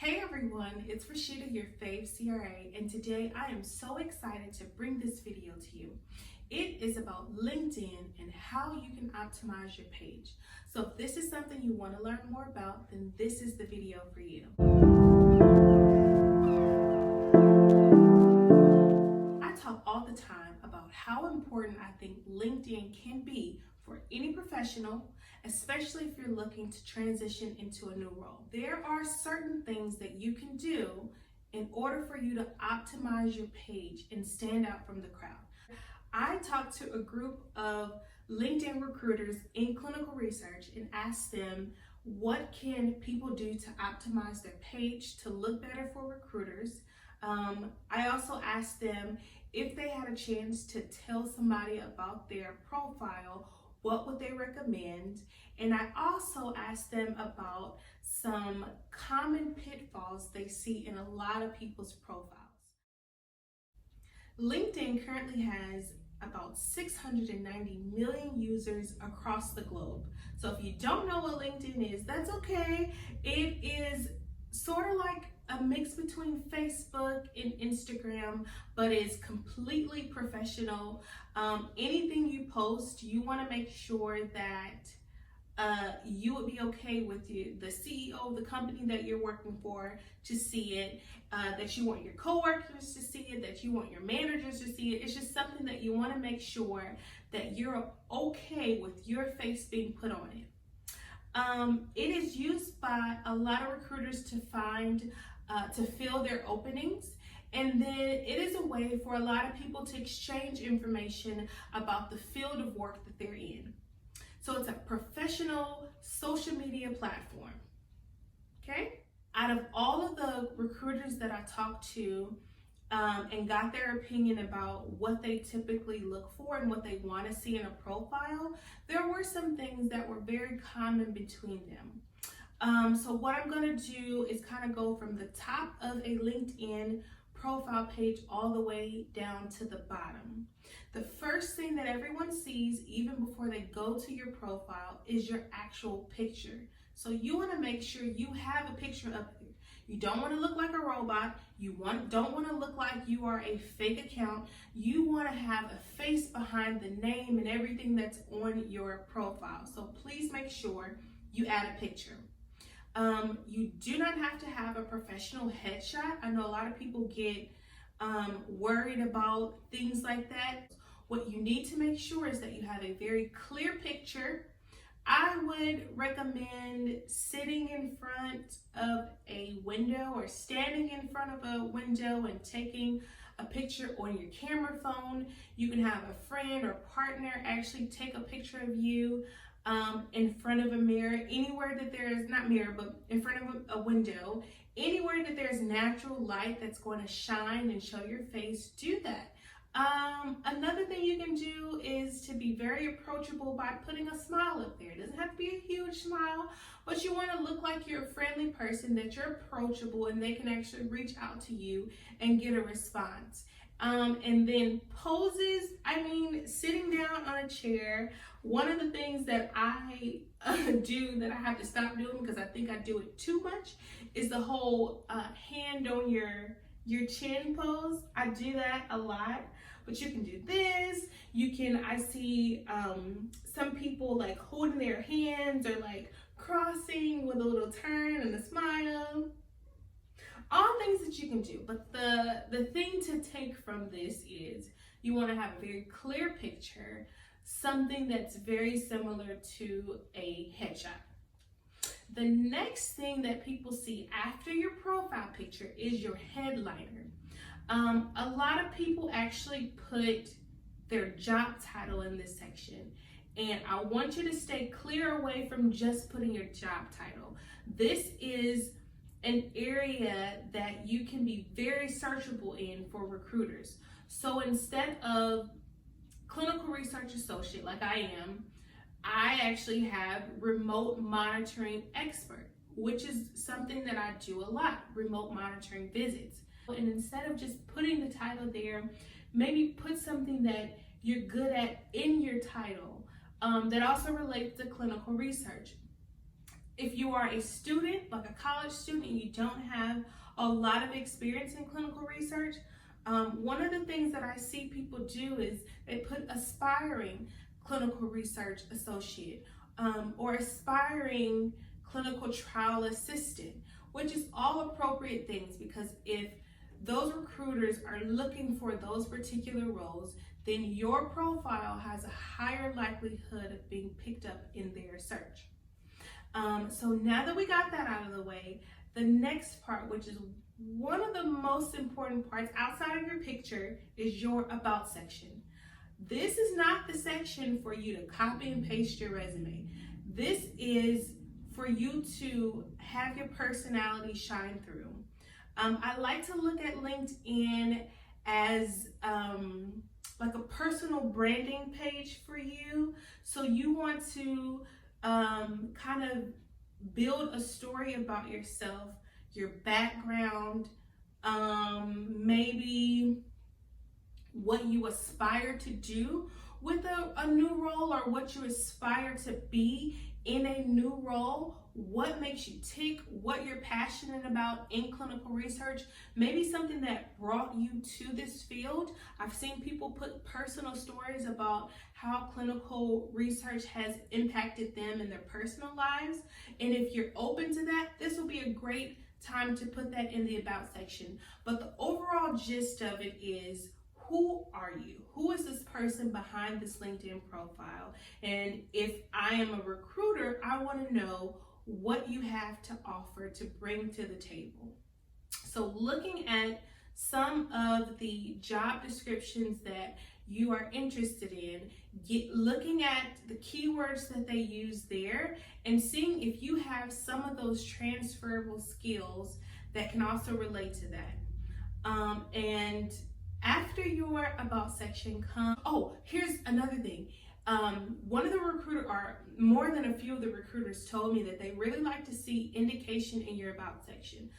Hey everyone, it's Rashida, your fave CRA, and today I am so excited to bring this video to you. It is about LinkedIn and how you can optimize your page. So if this is something you want to learn more about, then this is the video for you. I talk all the time about how important I think LinkedIn can be for any professional, especially if you're looking to transition into a new role. There are certain things that you can do in order for you to optimize your page and stand out from the crowd. I talked to a group of LinkedIn recruiters in clinical research and asked them, what can people do to optimize their page to look better for recruiters? I also asked them if they had a chance to tell somebody about their profile, what would they recommend? And I also asked them about some common pitfalls they see in a lot of people's profiles. LinkedIn currently has about 690 million users across the globe. So if you don't know what LinkedIn is, that's okay. It is sort of like a mix between Facebook and Instagram, but it's completely professional. Anything you post, you want to make sure that you would be okay with the CEO of the company that you're working for to see it, that you want your coworkers to see it, that you want your managers to see it. It's just something that you want to make sure that you're okay with your face being put on it. It is used by a lot of recruiters to fill their openings. And then it is a way for a lot of people to exchange information about the field of work that they're in. So it's a professional social media platform, okay? Out of all of the recruiters that I talked to and got their opinion about what they typically look for and what they want to see in a profile, there were some things that were very common between them. So what I'm going to do is kind of go from the top of a LinkedIn profile page all the way down to the bottom. The first thing that everyone sees, even before they go to your profile, is your actual picture. So you want to make sure you have a picture up there. You don't want to look like a robot. You don't want to look like you are a fake account. You want to have a face behind the name and everything that's on your profile. So please make sure you add a picture. You do not have to have a professional headshot. I know a lot of people get worried about things like that. What you need to make sure is that you have a very clear picture. I would recommend sitting in front of a window or standing in front of a window and taking a picture on your camera phone. You can have a friend or partner actually take a picture of you in front of a mirror, anywhere that there is, not mirror, but in front of a window, anywhere that there's natural light that's going to shine and show your face, do that. Another thing you can do is to be very approachable by putting a smile up there. It doesn't have to be a huge smile, but you want to look like you're a friendly person, that you're approachable and they can actually reach out to you and get a response. And then poses, sitting down on a chair. One of the things that I do that I have to stop doing because I think I do it too much is the whole hand on your chin pose. I do that a lot, but you can do this. I see some people like holding their hands or like crossing with a little turn and a smile. All things that you can do, but the thing to take from this is you want to have a very clear picture, something that's very similar to a headshot. The next thing that people see after your profile picture is your headliner. A lot of people actually put their job title in this section, and I want you to stay clear away from just putting your job title. This is an area that you can be very searchable in for recruiters. So instead of clinical research associate like I am, I actually have remote monitoring expert, which is something that I do a lot, remote monitoring visits. And instead of just putting the title there, maybe put something that you're good at in your title that also relates to clinical research. if you are a student, like a college student, and you don't have a lot of experience in clinical research, one of the things that I see people do is they put aspiring clinical research associate or aspiring clinical trial assistant, which is all appropriate things, because if those recruiters are looking for those particular roles, then your profile has a higher likelihood of being picked up in their search. So now that we got that out of the way, the next part, which is one of the most important parts outside of your picture, is your about section. This is not the section for you to copy and paste your resume. This is for you to have your personality shine through. I like to look at LinkedIn as like a personal branding page for you. So you want to kind of build a story about yourself, your background, maybe what you aspire to do with a new role, or what you aspire to be in a new role, what makes you tick, what you're passionate about in clinical research, maybe something that brought you to this field. I've seen people put personal stories about how clinical research has impacted them in their personal lives. And if you're open to that, this will be a great time to put that in the about section. But the overall gist of it is, who are you? Who is this person behind this LinkedIn profile? And if I am a recruiter, I want to know what you have to offer to bring to the table. So looking at some of the job descriptions that you are interested in, looking at the keywords that they use there, and seeing if you have some of those transferable skills that can also relate to that. And after your about section comes, here's another thing. One of the recruiter, or more than a few of the recruiters, told me that they really like to see indication in your about section.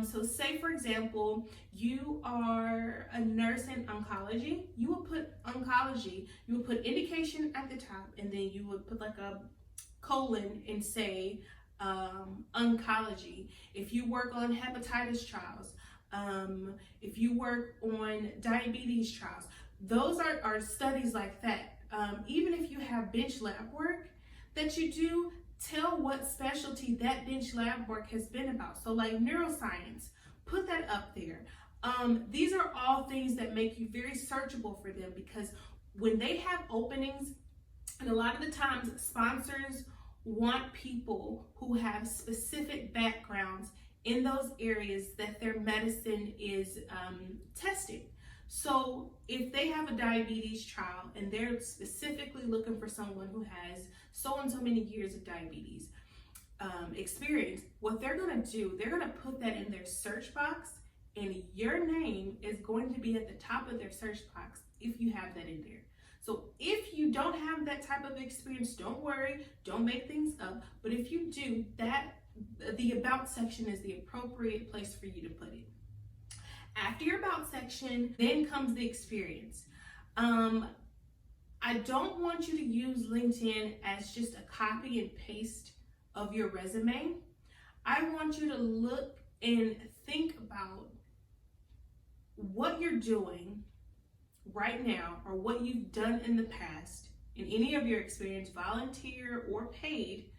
So say, for example, you are a nurse in oncology, you will put oncology, you will put indication at the top, and then you would put like a colon and say oncology. If you work on hepatitis trials, if you work on diabetes trials, those are studies like that. Even if you have bench lab work that you do, tell what specialty that bench lab work has been about. So like neuroscience, put that up there. These are all things that make you very searchable for them, because when they have openings, and a lot of the times sponsors want people who have specific backgrounds in those areas that their medicine is tested. So if they have a diabetes trial and they're specifically looking for someone who has so and so many years of diabetes experience, what they're going to do, they're going to put that in their search box, and your name is going to be at the top of their search box if you have that in there. So if you don't have that type of experience, don't worry, don't make things up. But if you do, the about section is the appropriate place for you to put it. After your about section, then comes the experience. I don't want you to use LinkedIn as just a copy and paste of your resume. I want you to look and think about what you're doing right now, or what you've done in the past in any of your experience, volunteer or paid.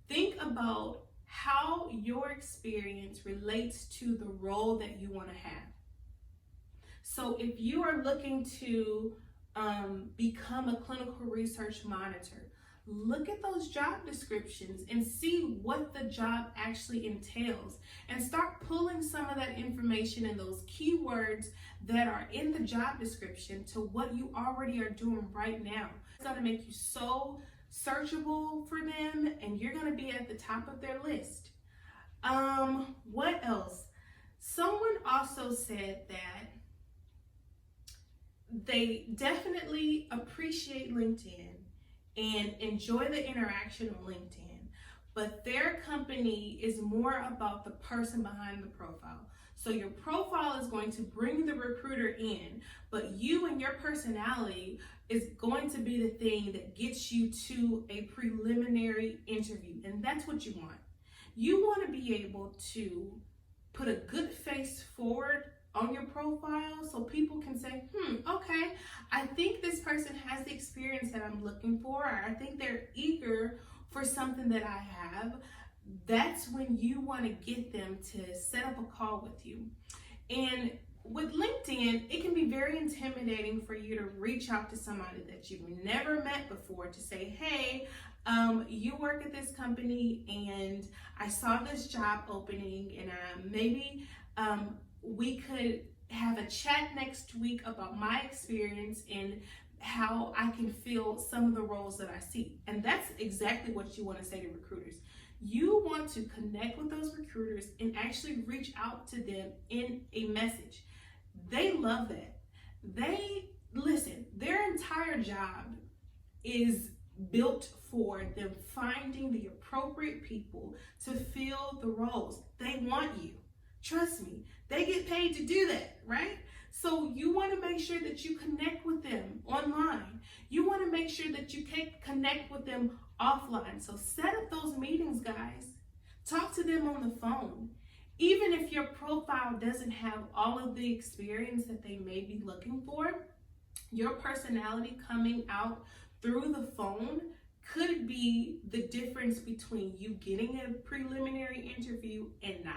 Think about how your experience relates to the role that you want to have. So if you are looking to become a clinical research monitor, look at those job descriptions and see what the job actually entails, and start pulling some of that information and those keywords that are in the job description to what you already are doing right now. It's going to make you so searchable for them, and you're going to be at the top of their list. What else? Someone also said that they definitely appreciate LinkedIn and enjoy the interaction on LinkedIn, but their company is more about the person behind the profile. So your profile is going to bring the recruiter in, but you and your personality is going to be the thing that gets you to a preliminary interview. And that's what you want. You want to be able to put a good face forward on your profile so people can say, okay, I think this person has the experience that I'm looking for, or I think they're eager for something that I have. That's when you want to get them to set up a call with you. And with LinkedIn, it can be very intimidating for you to reach out to somebody that you've never met before to say, hey, you work at this company and I saw this job opening, and maybe we could have a chat next week about my experience and how I can fill some of the roles that I see. And that's exactly what you want to say to recruiters. You want to connect with those recruiters and actually reach out to them in a message. They love that. Listen, their entire job is built for them finding the appropriate people to fill the roles. They want you. Trust me, they get paid to do that, right? So you want to make sure that you connect with them online. You want to make sure that you can connect with them offline. So set up those meetings, guys. Talk to them on the phone. Even if your profile doesn't have all of the experience that they may be looking for, your personality coming out through the phone could be the difference between you getting a preliminary interview and not.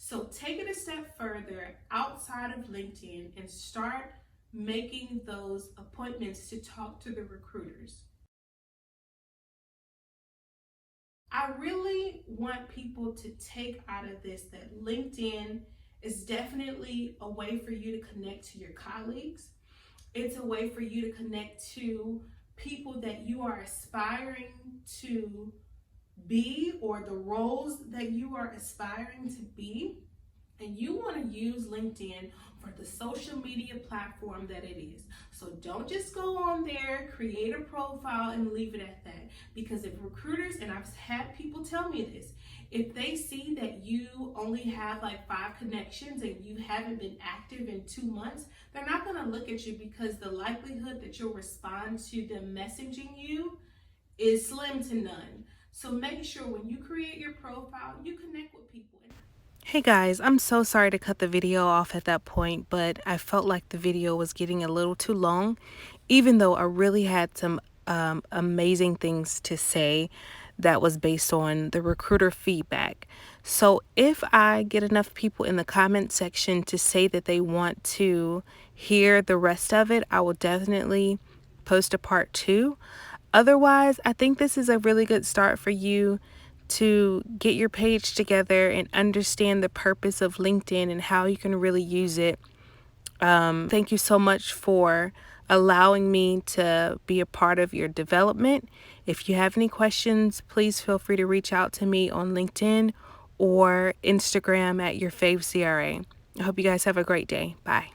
So take it a step further outside of LinkedIn and start making those appointments to talk to the recruiters. I really want people to take out of this that LinkedIn is definitely a way for you to connect to your colleagues. It's a way for you to connect to people that you are aspiring to be, or the roles that you are aspiring to be. And you want to use LinkedIn for the social media platform that it is. So don't just go on there, create a profile and leave it at that. Because if recruiters, and I've had people tell me this, if they see that you only have like 5 connections and you haven't been active in 2 months, they're not going to look at you, because the likelihood that you'll respond to them messaging you is slim to none. So make sure when you create your profile, you connect with people. Hey guys, I'm so sorry to cut the video off at that point, but I felt like the video was getting a little too long, even though I really had some amazing things to say that was based on the recruiter feedback. So if I get enough people in the comment section to say that they want to hear the rest of it, I will definitely post a part 2. Otherwise, I think this is a really good start for you to get your page together and understand the purpose of LinkedIn and how you can really use it. Thank you so much for allowing me to be a part of your development. If you have any questions, please feel free to reach out to me on LinkedIn or Instagram at YourFaveCRA. I hope you guys have a great day. Bye.